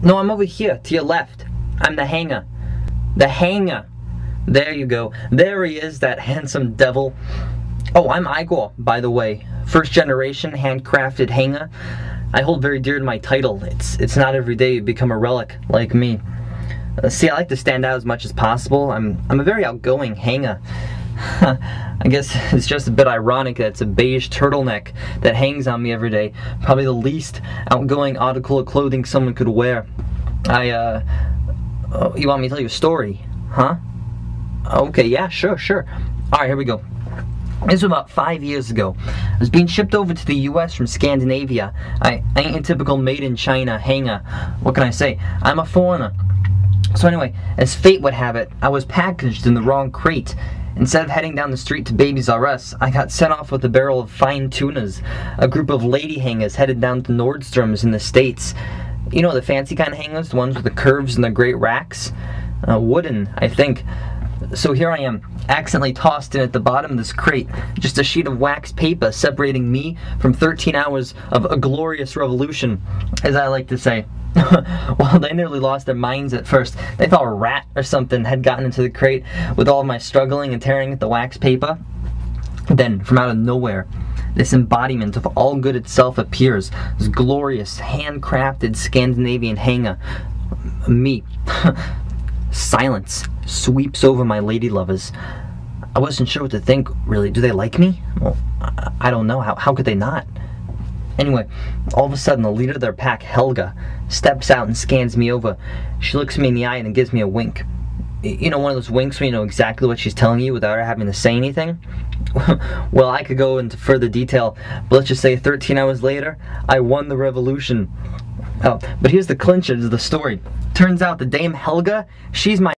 No, I'm over here, to your left. I'm the hanger. The hanger. There you go. There he is, that handsome devil. Oh, I'm Igor, by the way. First generation, handcrafted hanger. I hold very dear to my title. It's not every day you become a relic like me. See, I like to stand out as much as possible. I'm a very outgoing hanger. I guess it's just a bit ironic that it's a beige turtleneck that hangs on me every day. Probably the least outgoing article of clothing someone could wear. You want me to tell you a story? Huh? Okay, yeah, sure. Alright, here we go. This was about 5 years ago. I was being shipped over to the US from Scandinavia. I ain't a typical made in China hanger. What can I say? I'm a foreigner. So anyway, as fate would have it, I was packaged in the wrong crate. Instead of heading down the street to Babies R Us, I got sent off with a barrel of fine tunas. A group of lady hangers headed down to Nordstrom's in the States. You know, the fancy kind of hangers, the ones with the curves and the great racks? Wooden, I think. So here I am, accidentally tossed in at the bottom of this crate, just a sheet of wax paper separating me from 13 hours of a glorious revolution, as I like to say. Well, they nearly lost their minds at first. They thought a rat or something had gotten into the crate with all of my struggling and tearing at the wax paper. Then, from out of nowhere, this embodiment of all good itself appears, this glorious, handcrafted Scandinavian hanger. Me. Silence sweeps over my lady lovers. I wasn't sure what to think, really. Do they like me? Well, I don't know. How could they not? Anyway, all of a sudden, the leader of their pack, Helga, steps out and scans me over. She looks me in the eye and gives me a wink. You know, one of those winks where you know exactly what she's telling you without her having to say anything? Well, I could go into further detail, but let's just say 13 hours later, I won the revolution. Oh, but here's the clincher to the story. Turns out the Dame Helga, she's my